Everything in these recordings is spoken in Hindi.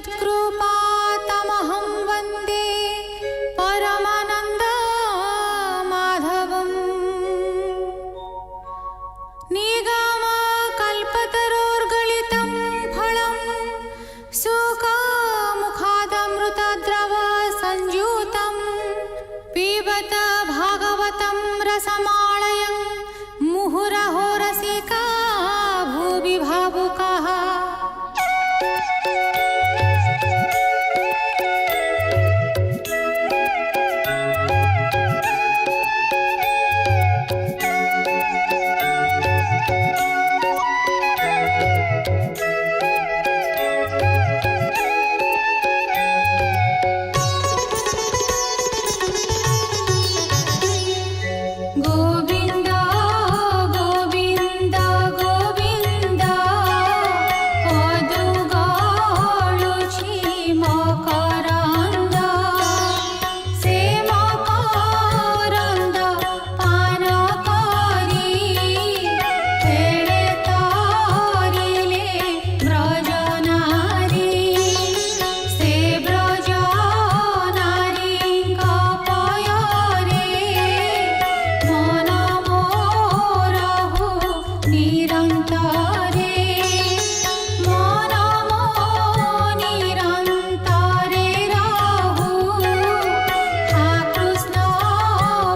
यत्कृपातमहं वन्दे परमानन्दमाधवम् निगमकल्पतरोर्गलितं फलं सुखमुखादमृतद्रवसंयुतं पिबत भागवतं रसमालयं मुहुरहो रसिका भुवि भावुकाः। गोविन्द गोविन्द गोविन्द पदुगाळुछि मकरन्द से मकरन्द पान करि फेळे तरिले ब्रजनारी से ब्रजनारीଙ୍କ पୟରେ मन मोरहु निरन्तरे मन मो निरन्तरे रहु हा कृष्ण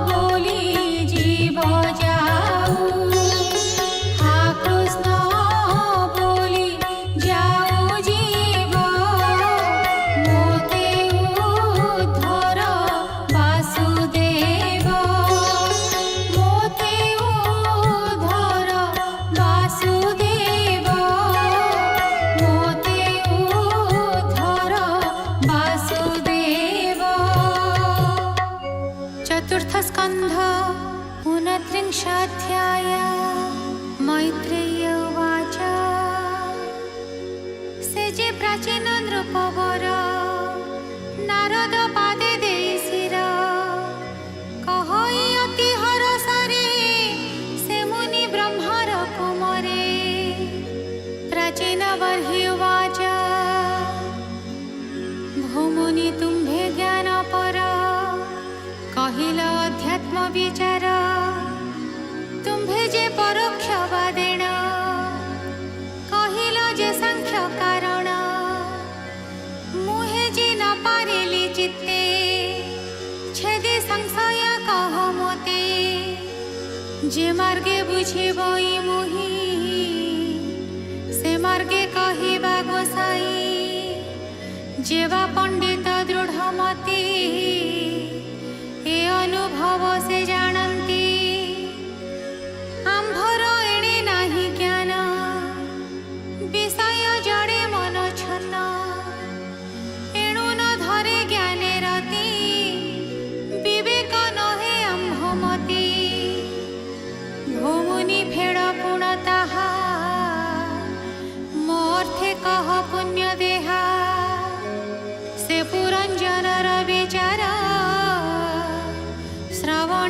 बोली जीव जाऊ हा कृष्ण बोली जाऊ जीव मोते उद्धर वासुदेव मोते उद्धर वासुदेव मोते उद्धर वासुदेव। चतुर्थ स्कन्ध 29 मैत्रेय उवाच से जे प्राचीन नृपवर नारद पादे देई शिर कहई अति हरसरे से मुनि ब्रह्मर कुमरे। प्राचीन बर्हि उवाच भूमुनि तुम्भे ज्ञान पर कहिल अध्यात्म विचार तुम्भे जे परोक्ष वादेण कहिल जे सांख्य कारण मुहे जे न पारिली चित्ते छेदे संशय कह मोते जे मार्गे बुझिबई मुहि से मार्गे कहिबा गोसाई जेवा पंडित दृढ़मति ए अनुभव से जानती आंभर एणे नाही ज्ञान विषय जड़े मन छन्न एणु न धरे ज्ञाने रति विवेक नहे आंभमति भूमुनि फेड़ पुण ताहा मोर्थे कह पुण्य देहा से पुरंजनर विचार श्रवण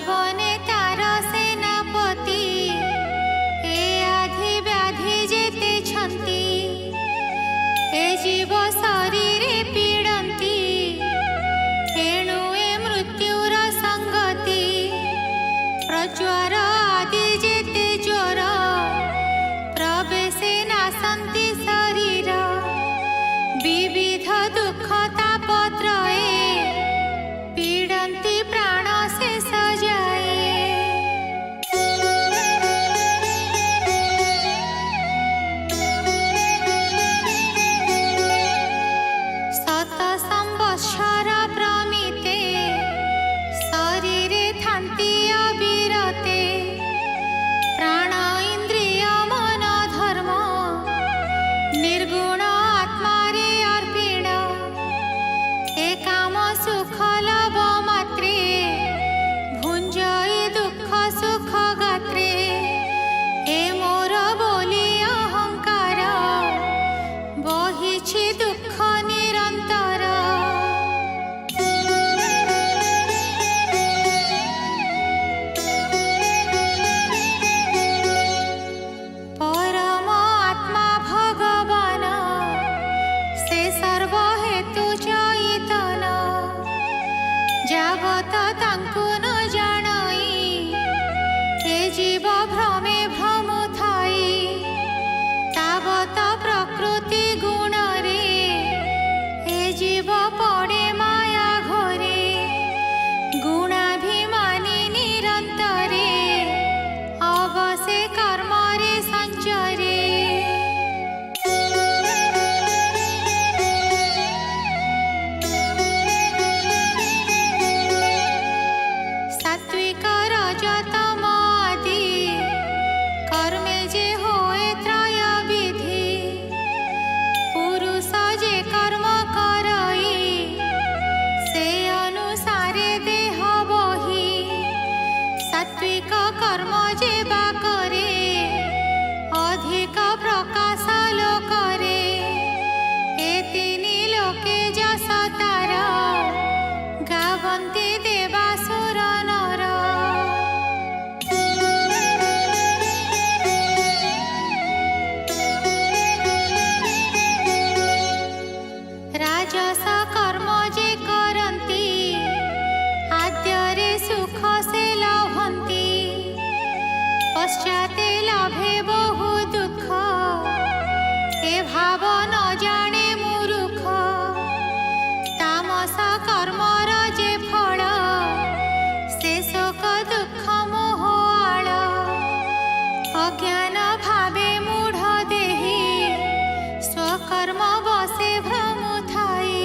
যৌবনে তার সেনাপতি এ আধি ব্যাধি যেতেছন্তি এ জীব শরীরে পীড়ন্তি এণু এ মৃত্যুর সঙ্গতি প্রজ্বর আদি যেতে জ্বর প্রবেশে নাশন্তি শরীর বিবিধ দুঃখ তাপত্রয়ে পীড়ন্তি প্রাণ শেষ যায়। শত সম্বৎসর প্রমিতে শরীরে থান্তি অবিরতে প্রাণ ইন্দ্রিয় মন ধর্ম নির্গুণ আত্মারে অর্পিণ এ কাম সুখ লাভ মাত্রে ভুঞ্জয়ে দুঃখ সুখ গাত্রে এ মোর বলি অহংকার বহিছি দুঃখ নিরন্তর। পরম আত্মা ভগবান সে সর্বহেতু চৈতন যাবত তাঙ্কু ন জানাই এ জীব ভ্রমে ভ্রম থাই তাবত প্রকৃতি গুণরে এ জীব পড়ে মায়া ঘরে গুণাভিমানী নিরন্তরে অবসে কর্মরে সঞ্চরে। সাত্বিক রজতম আদি কর্মে যে হয়ে ত্রয় বিধি পুরুষ যে কর্ম করই সে অনুসারে দেহ বহি সাত্বিক কর্ম যে বা করে অধিক প্রকাশ লোকরে এ তিনি লোকে যশ তার গাবন্তি দেবাসুর নর। রাজস কর্ম যে করন্তি আদ্যরে সুখ সে লভন্তি পশ্চাতে লাভে বহু দুঃখ এ ভাব ন জানে মূর্খ। তামস কর্মর যে ফল সে শোক দুঃখ মোহ আଳ অজ্ঞান ভাবে মূঢ় দেহি স্বকর্ম বসে ভ্রম থাই।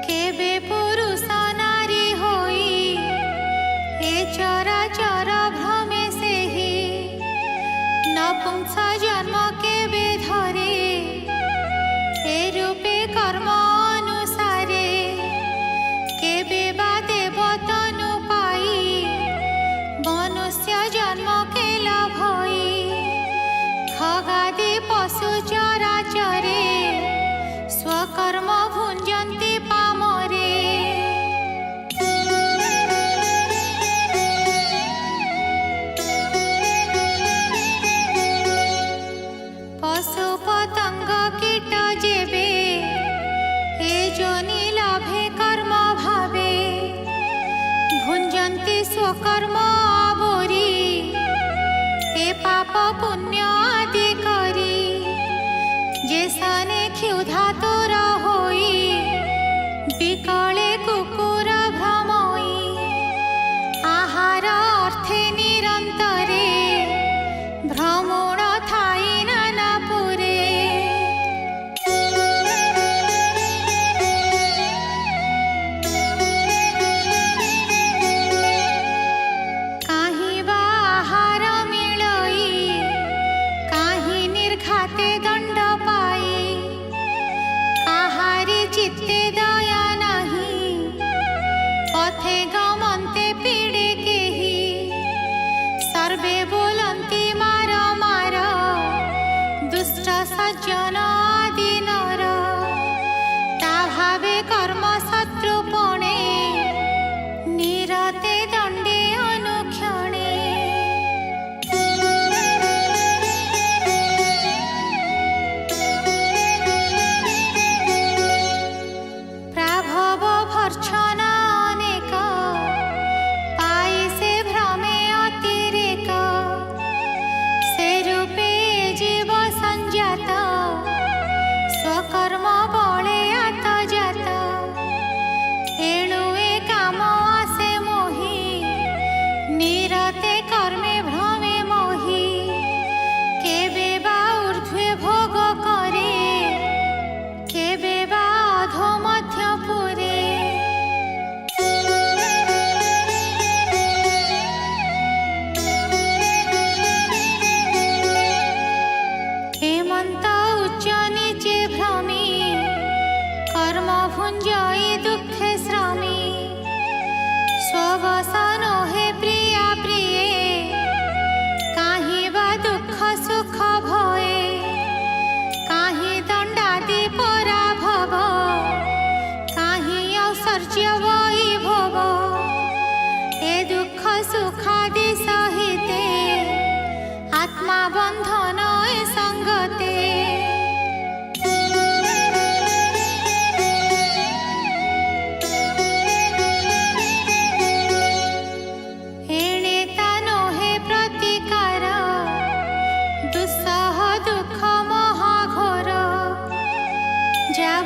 কেবে পুরুষ নারী হই এ চরাচর ভ্রমে সেহি নপুংস জন্ম কেবে ধরে এ রূপে কর্ম অনুসারে কেবে বা দেবতনু পাই মনুষ্য জন্ম কে লাভই খগাদি পশু চরাচরে স্বকর্ম ভুঞ্জন্তি পামরে। পশু পতঙ্গ কীট যেবে এ যোনি লাভে কর্ম ভাবে ভুঞ্জন্তি স্বকর্ম আবরি এ পাপ পুণ্য আদি করি যে সনে ক্ষুধাতুর হই বিকলে কুকুর ভ্রমই আহার অর্থে নিরন্তরে ভ্রমণ থাই নানাপুরে। কাহি বা আহার মিলই কাহি নির্ঘাতে দণ্ড পাই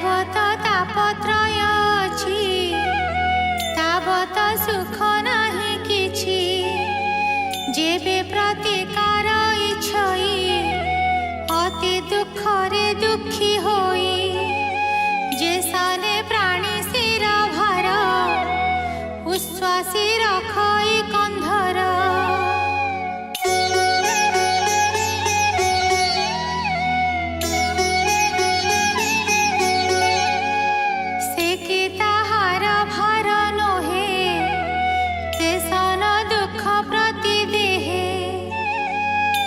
যাবত তাপত্রয় অছি তাবত সুখ নাহি কিছু যেবে প্রতিকার ইচ্ছই অতি দুঃখরে দুঃখী হই যে সানে প্রাণী শির ভার উচ্ছ্বাসী রখই কন্ধর সে কি তাহার ভার নহে তেসন দুঃখ প্রতি দেহে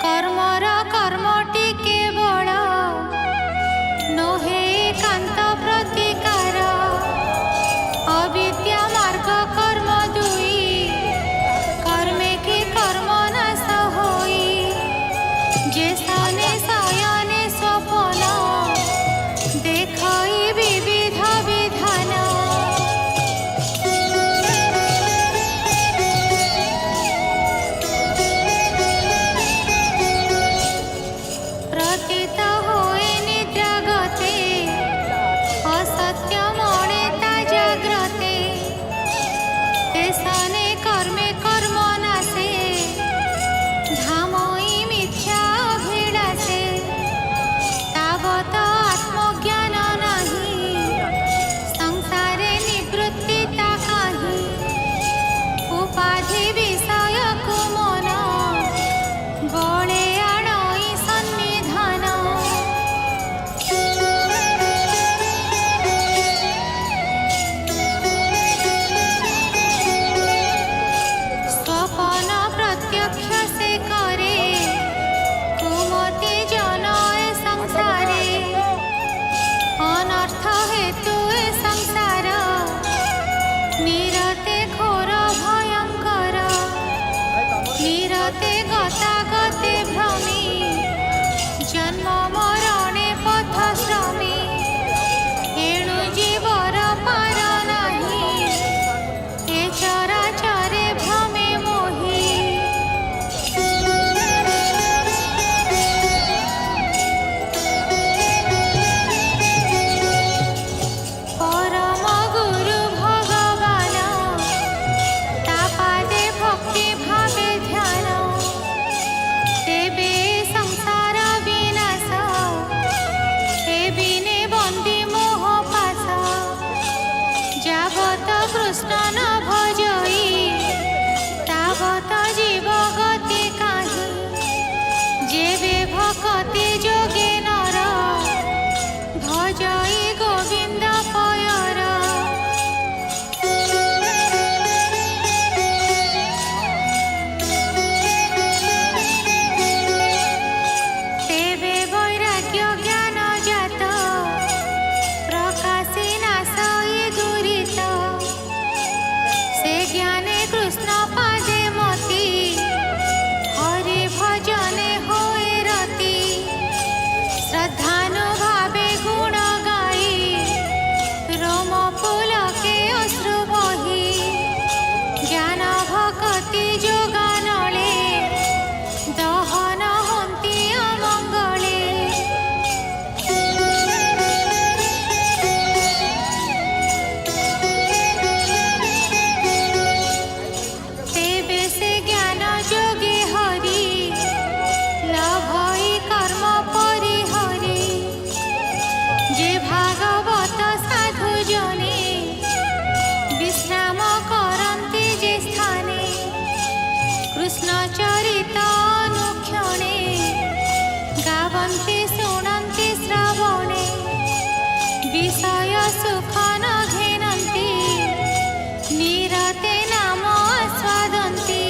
কর্মর কর্মটি কেবল নহে কান্ত প্রতিকার অবিদ্যা মার্গ কর্ম দুই কর্মে কি কর্ম নাশ হই যে সনে শয়নে স্বপন দেখই বিবিধ বিধান প্রতীত হয়ে নিদ্রাগতে অসত্য মনে তা জাগ্রতে তেসনে কর্মে কর্ম নাশে ধামই মিথ্যা অভিলাষে তাবত আত্মজ্ঞান নাহি সংসারে নিবৃত্তি তা কাহি উপাধি বিষয়কু মন বলে আণই সন্নিধান স্বপন প্রত্যক্ষ সে করে কুমতি জন এ সংসারে অনর্থ হেতু এ সংসার নিরতে ঘোর ভয়ঙ্কর নিরতে গতাগতে ভ্রমী জন্ম মরণে পথ শ্রমী এণু জীবর পার নাহি এ চরাচরে ভ্রমে মোহি পরম গুরু ভগবান তা পাদে ভক্তি ভাবে ধ্যান তেবে সংসার বিনাশ এ বিনে বন্দী মোহ পাশ যাবত কৃষ্ণ ন ভজই তাবত জীব গতি কাহি যেবে ভকতি যোগে নর ভজই গোবিন্দ পয়র তেবে বৈরাগ্য জ্ঞান জাত প্রকাশে নাশই দুরিত সে জ্ঞানে কৃষ্ণ পাদে মতি হরি ভজনে হয়ে রতি শ্রদ্ধানুভাবে গুণ গাই রোম পুলকে অশ্রু বহি জ্ঞান ভকতি যোগানলে দহন হন্তি অমঙ্গলে তেবে সে জ্ঞান যোগে হরি লভই কর্ম পরিহরি যে ভাগবত সাধু জনে বিশ্রাম করন্তি যে স্থানে কৃষ্ণ চরিত অনুক্ষণে গাবন্তি শুণন্তি শ্রবণে বিষয় সুখ ন ঘেনন্তি নিরতে নাম আস্বাদন্তি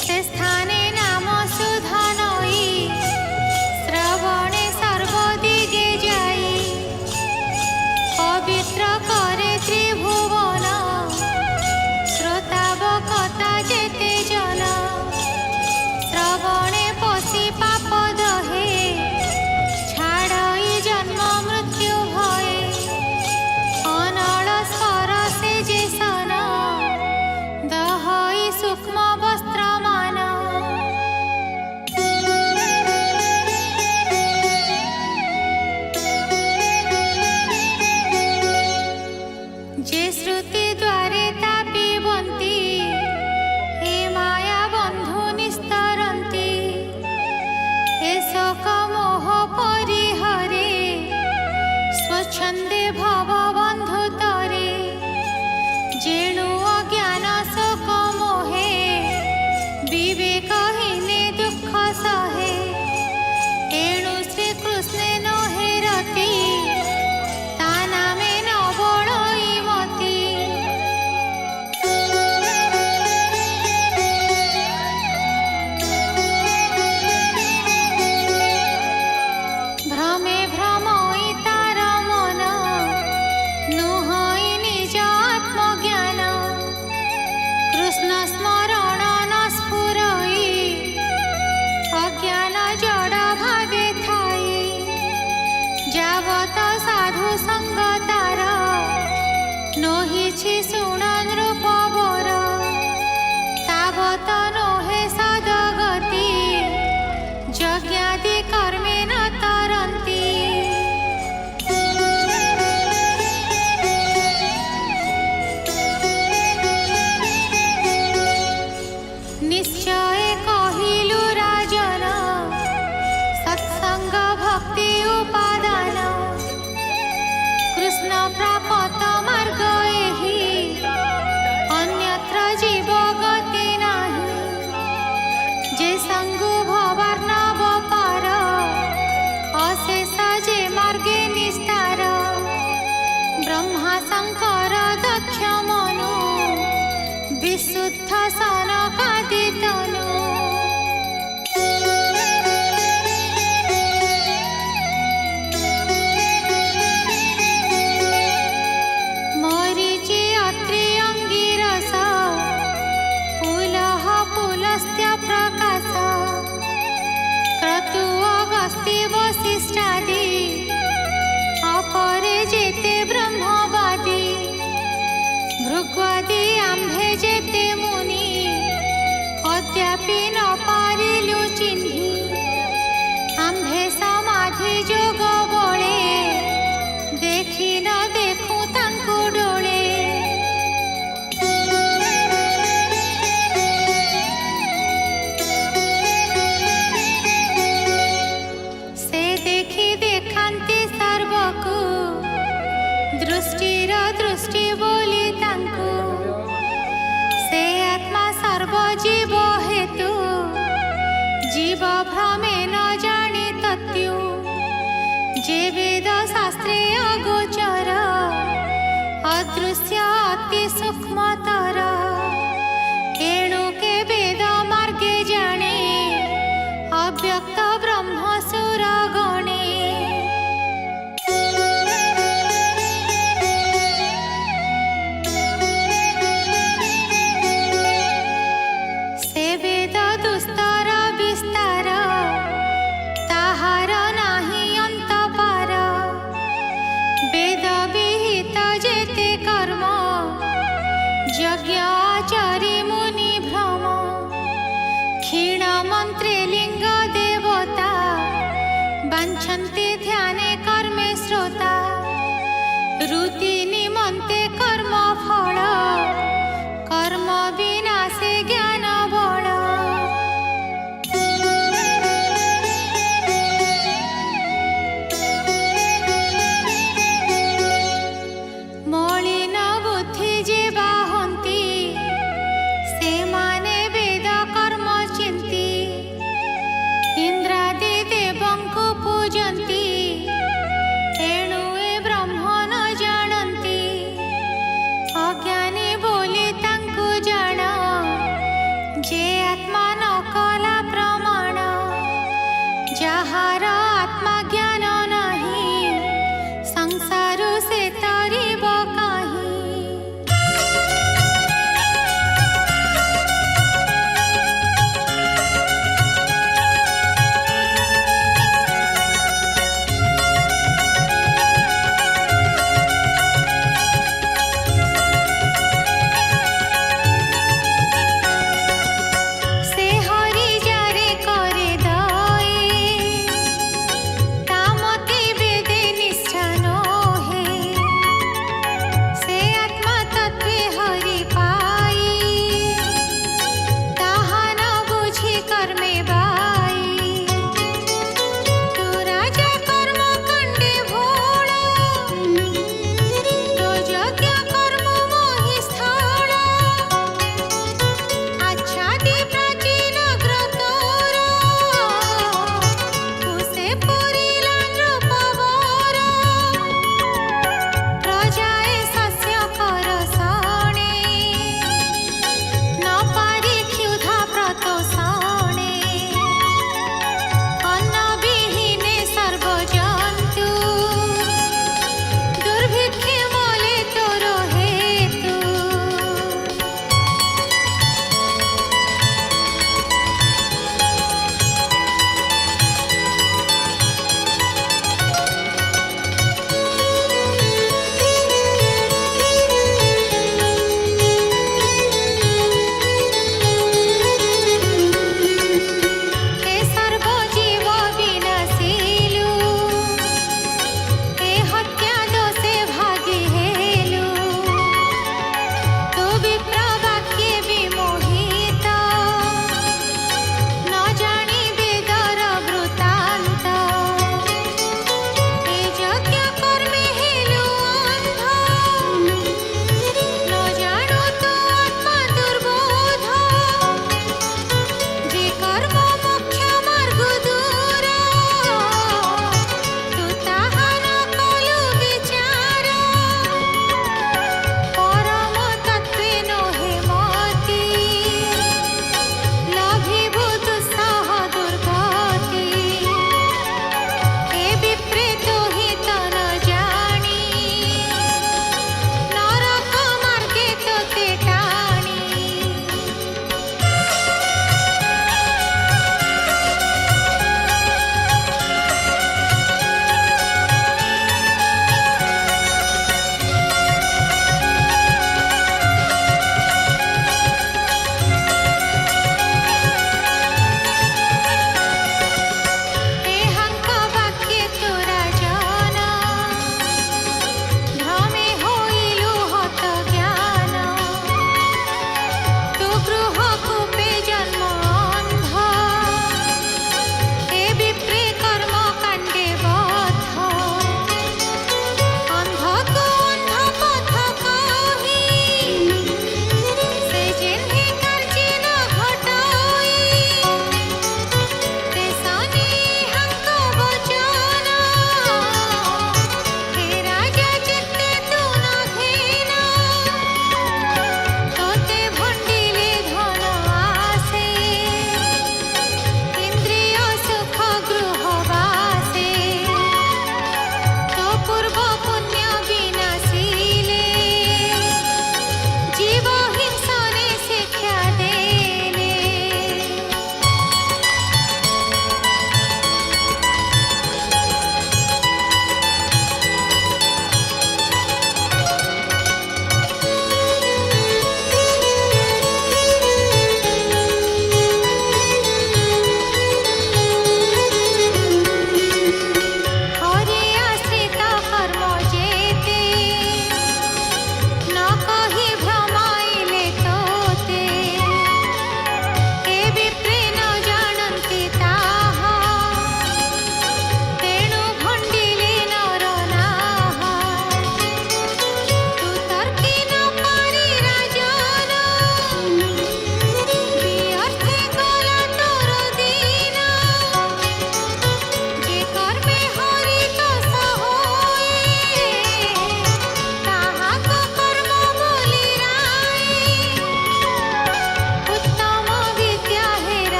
সে স্থানে নাম সুধা নই শ্রবণে সর্বদিগে যাই পবিত্র করে ত্রিভুবন শ্রোতাবকতা যেতে জন শ্রবণে পশি পাপ দহে ছাড়ই জন্ম মৃত্যু ভয়ে অনଳ ସ୍ପର ସେ ଯେ ସନ ଦହଇ ସୂକ୍ଷ୍ମ ବସ୍ତୁ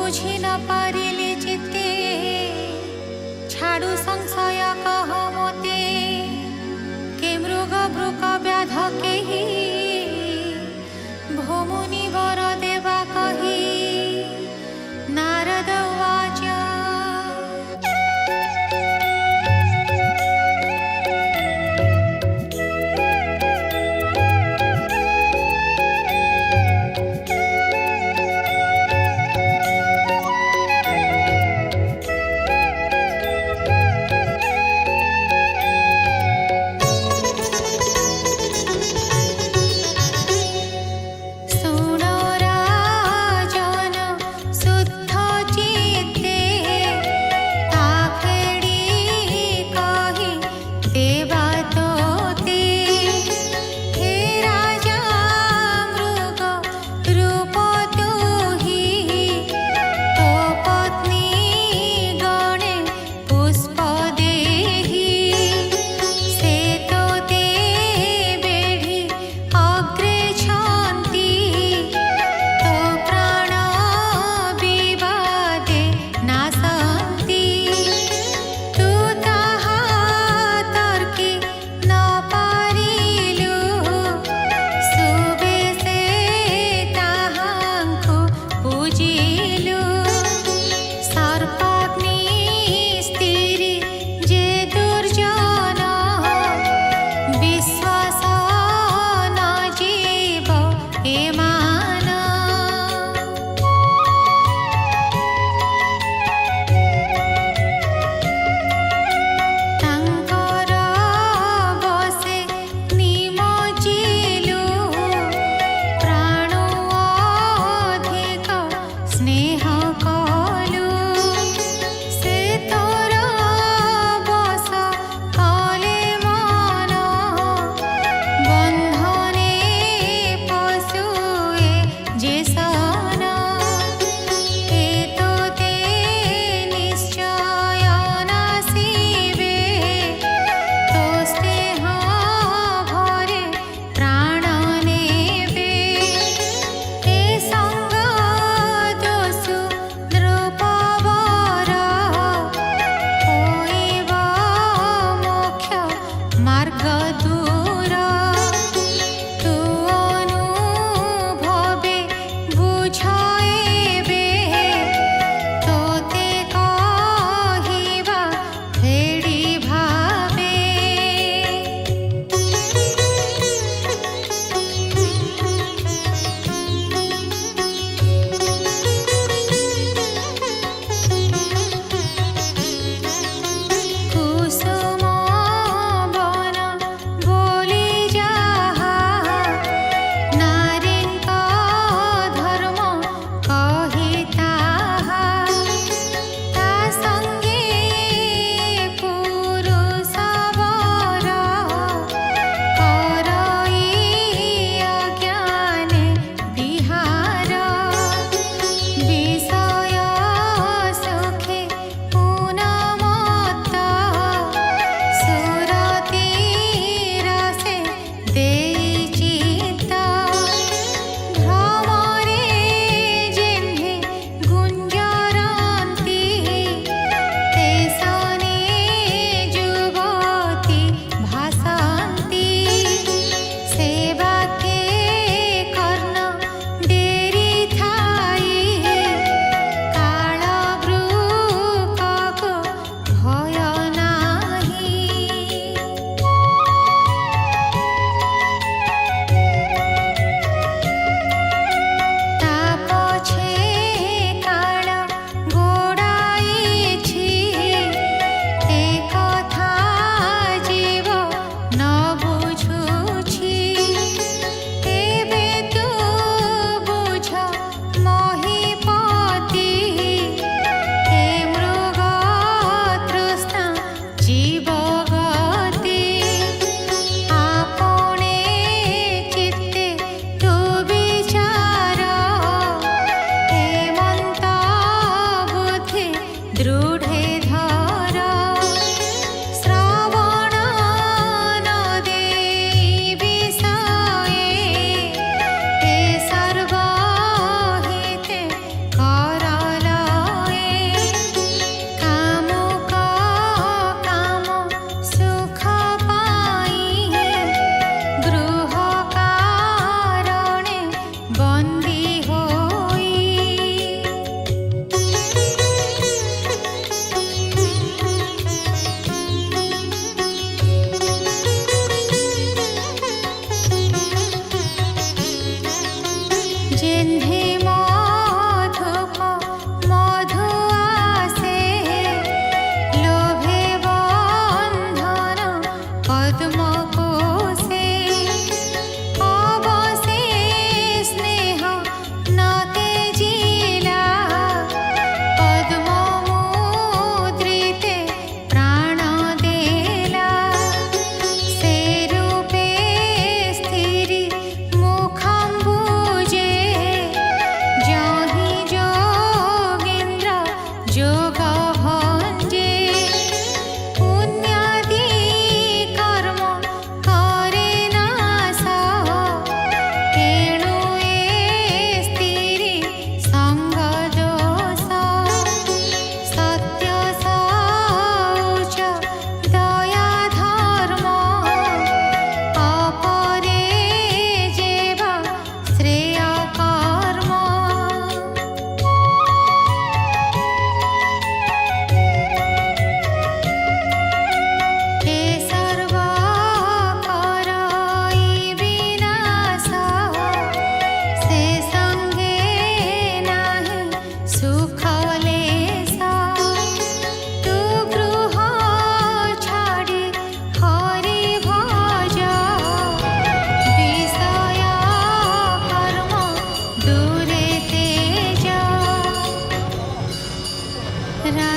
बुझी न पारिले चित्ते छाड़ू संशय कह मते के मृग भृक व्याध केही भोमुनि वर देवा कही नारद उवाच शुद्ध चेत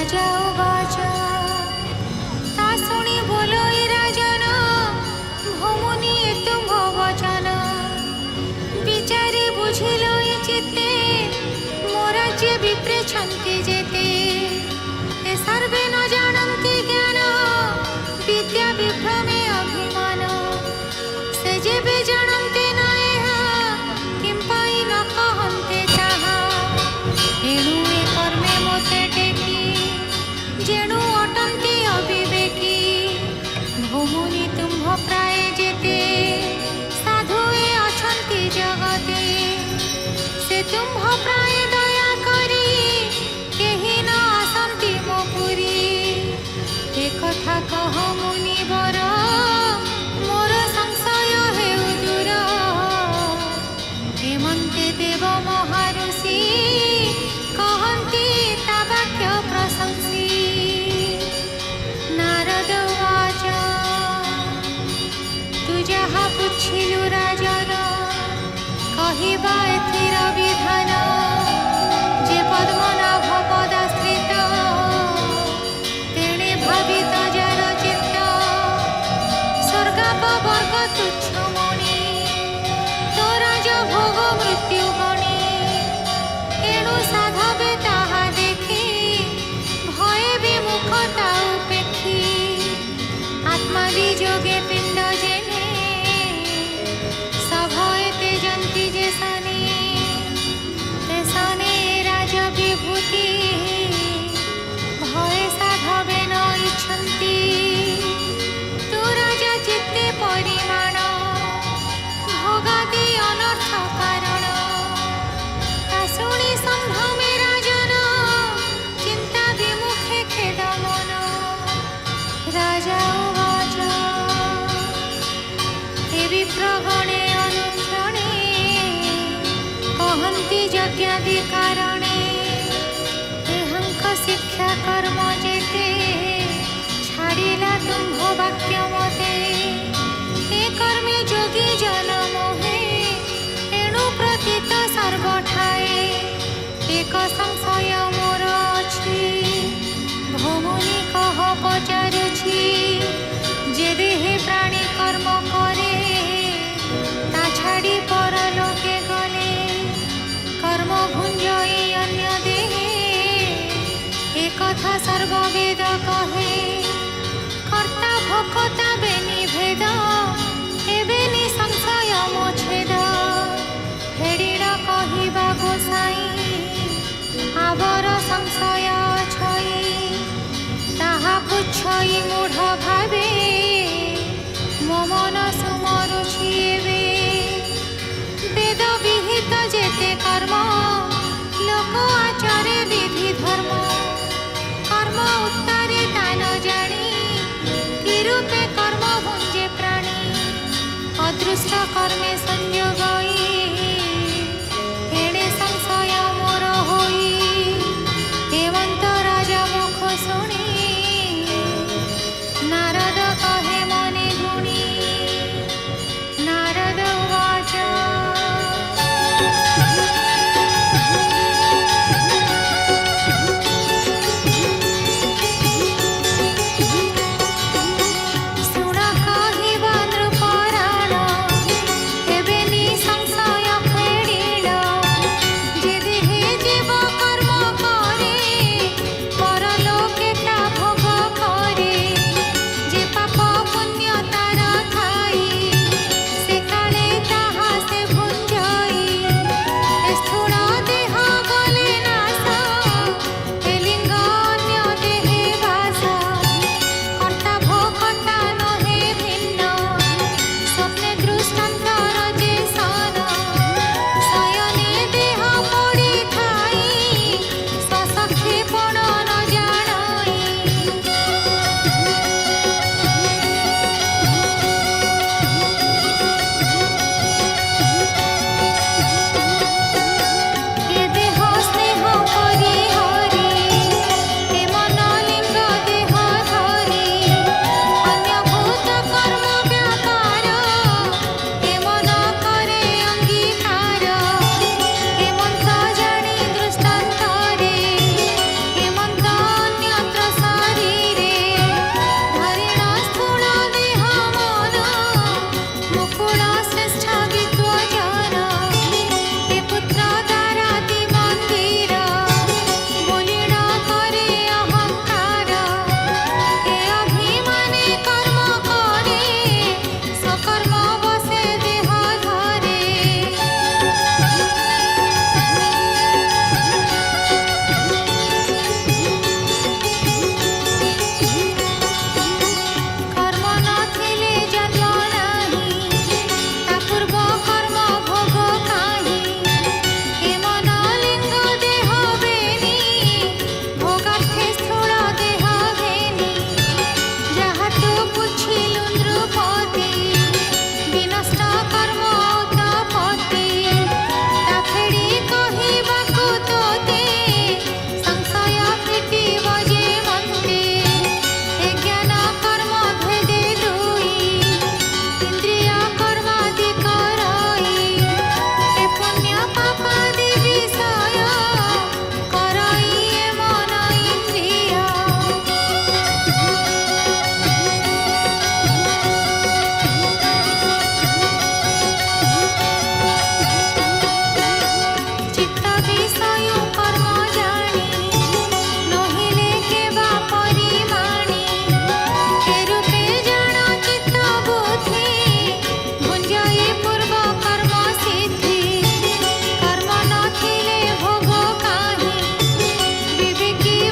राजा उवाच ता शुणी बोलोई राजन भमुनि तुम वचन विचारे बुझिलोई चित्ते मो राज्य विप्रेछन्ति जेते ए सर्वे न जानन्ति ज्ञान विद्या विभ्रमे अभिमान से जेबे जानन्ते न एहा किं पाई न कहन्ते ताहा एणु ए कर्मे मोते टेकी जेणु अटन्ति अविवेकी भमुनि तुम्भ प्राय जेते साधु ए अछन्ति जगते से तुम्भ प्राय दया करी केहि न आसन्ति मो पुरी ए कथा कह मुनिवर मोर संशय हेउ दूर हेमन्ते देव महाऋषि कहन्ति ता वाक्य प्रशंसी नारद उवाच तू जाहा पुछिलु राजन कहिबा एथिर विधान जे पद्मनाभ पदाश्रित तेणे भावित जार चित्त स्वर्गापवर्ग तुच्छ मणि तो राज भोग मृत्यु गणि एणु साधवे ताहा देखि भये विमुखता उपेक्षी आत्मा वियोगे पिंड जेने सभये तेजन्ति जे सने ते सने राज विभूति भये साधवे न इच्छन्ति तु राजा चित्ते परिमाण भोगादि अनर्थ कारण ता शुणी सम्भ्रमे राजन चिन्ता विमुखे खेद मन राजा उवाच हे विप्रगणे अनुक्षणे कहन्ति यज्ञादि कारणे एहंक शिक्षा कर्म जेते छाड़िला तुम्भ वाक्य मते ए कर्मे जोगी जन मोहे एणु प्रतीत सर्वठाए एक संशय मोर अछि भमुनि कह पचारुछि जे देहे प्राणी कर्म करे ता छाड़ी परलोके गले कर्म भुंजई अन्य देहे ए कथा सर्ववेद कहे कर्ता भोक्ता बेनि भेद एबे नि संशय मोछेद फेड़िड़ कहिबा गोसाई आवर संशय छई ताहा पुछई मूढ़ भावे मो मन सुमरुछि एबे वेद विहित जेते कर्म लोक आचरे विधि धर्म कर्म उत्तरे तान जानी कि रूपे कर्म भुंजे प्राणी अदृष्ट कर्मे संयोगई एणे संशय मोर होई हेमंत राजा मुख शुणी नारद कहे मने गुणी नारद उवाच शुण कहिबा नृपराण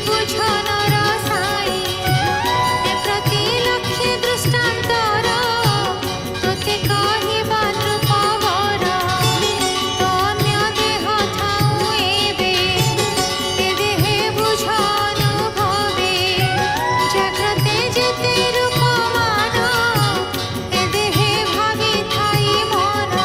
বুঝ নর সাই এ প্রতি লক্ষে দৃষ্টান্তর তোতে কহিবা নৃপবর তো অন্য দেহ থাউ এবে এ দেহে বুঝ অনুভবে জাগ্রতে যেতে রূপমান এ দেহে ভাবি থাই মন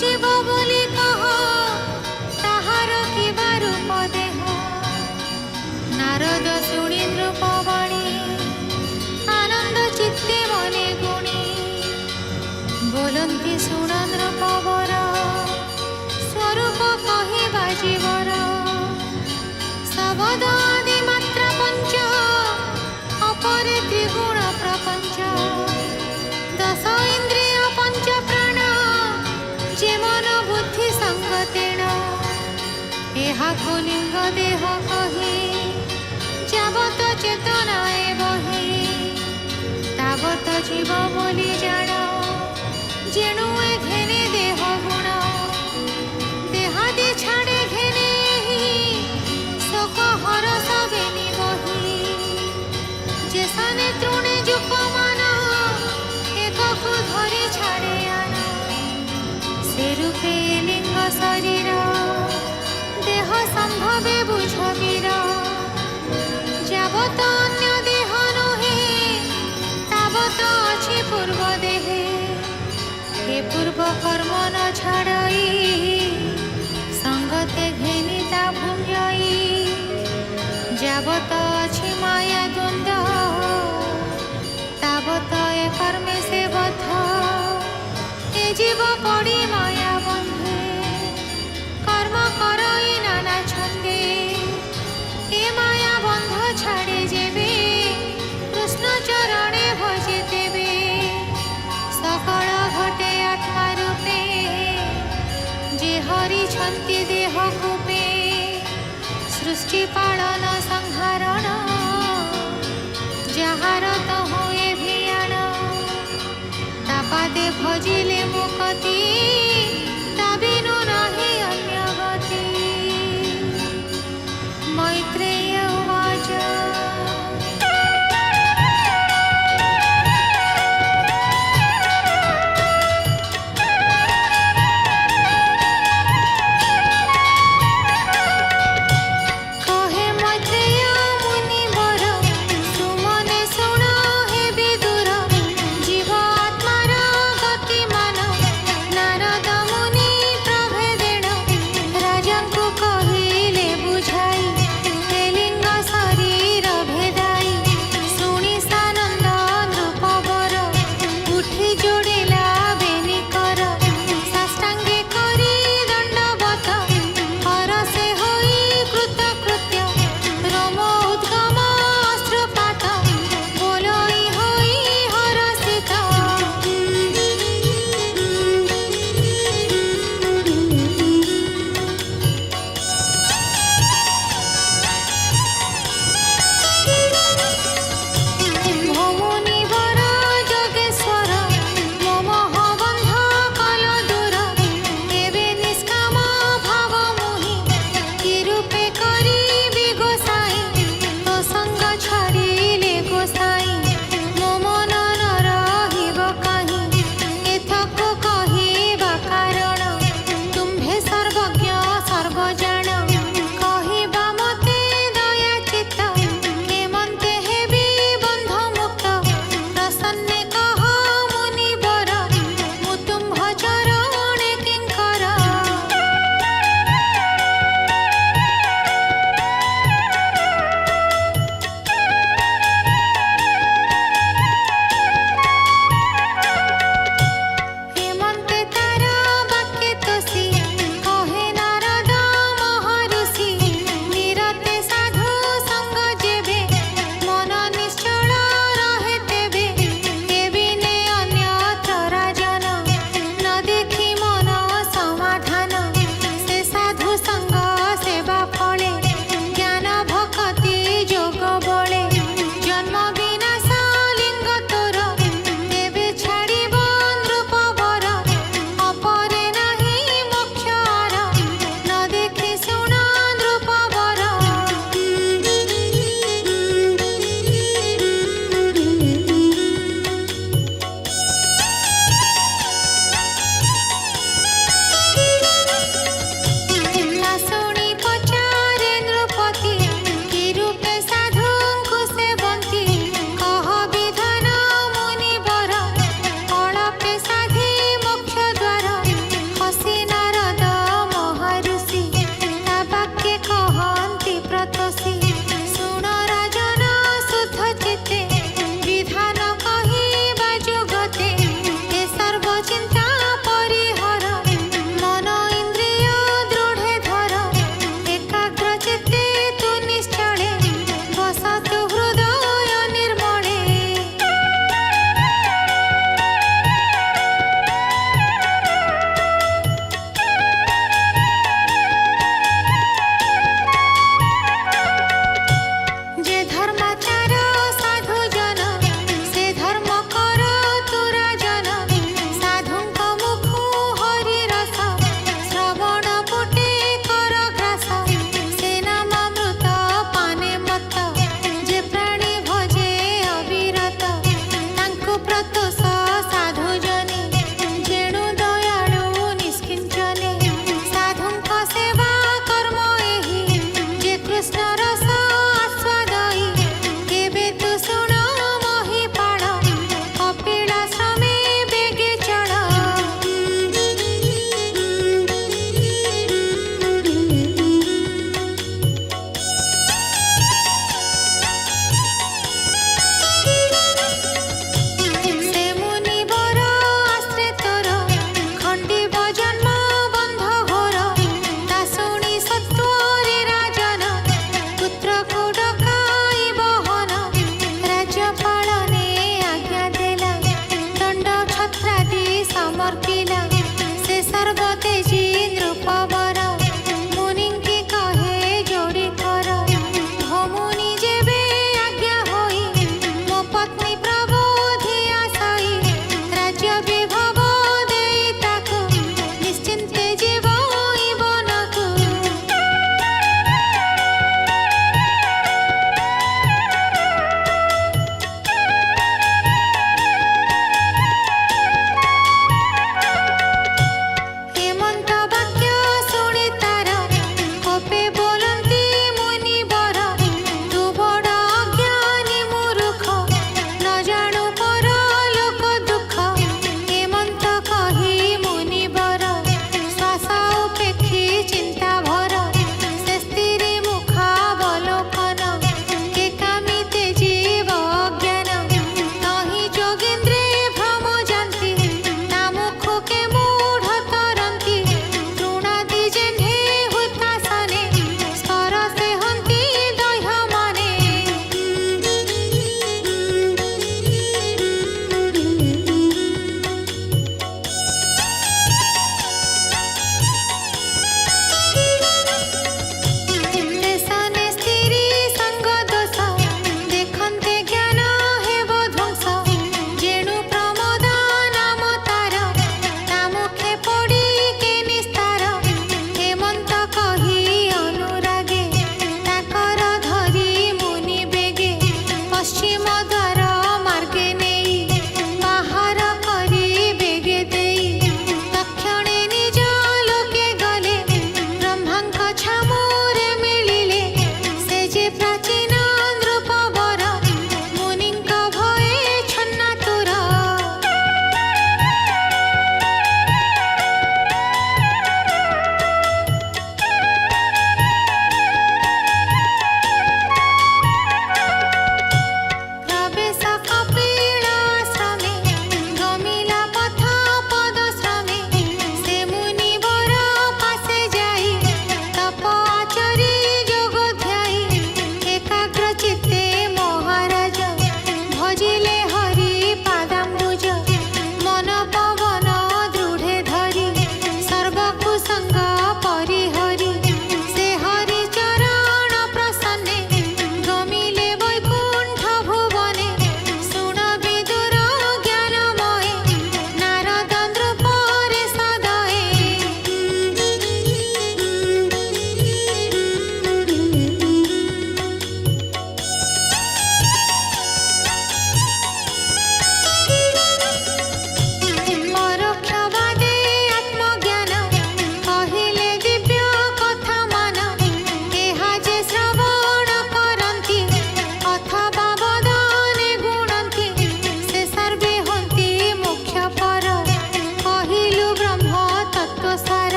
जीव बोली कह ताहार किबा रूप देह नारद शुणी नृपवाणी आनंद चित्ते मने गुणी बोलती शुण नृपवर स्वरूप कहिबा जीवर शबद आदि मात्रा पंच अपरे त्रिगुण प्रपंच दश इंद्रिय पंच प्राण जे मन बुद्धि संगतेण एहाकु लिंग देह कहि जावत चेतनाए बहि तावत जीव बोली जाण जेणु ए घेने देह गुण देहादि छाड़े घेने शोक हरस बेनी बही जेसने तृणे जुकमान एककु धरी छाड़े आन से रूपे लिंग शरीर देह संभवे बुझबीर जावत अन्य देह नुहे तावत अछि पूर्व देहे हे पूर्व कर्म न छाड़ई संगते घेनी ता भूंजई जावत अछि माया द्वंद्व तावत ए कर्मे से बद्ध ए जीव पड़ी माया बंधे कर्म करई नाना छंदे ए माया बंध छाड़े जेबे कृष्ण चरणे भजे देवे सकल घटे आत्मा रूपे जे हरि छंती देह कूपे सृष्टि पालन संहारण जहार तो हुए भियाण तापादे भजिले मुक्ति ता बिनु नाही अन्य गति मैत्रेय उवाच नारद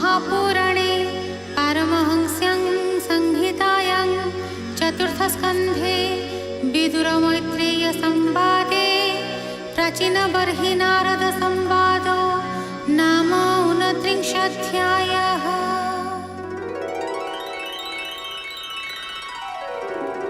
महापुराणे पारमहंस्यां संहितायां चतुर्थस्कन्धे विदुरमैत्रेयसंवादे प्राचीनबर्हिनारदस्य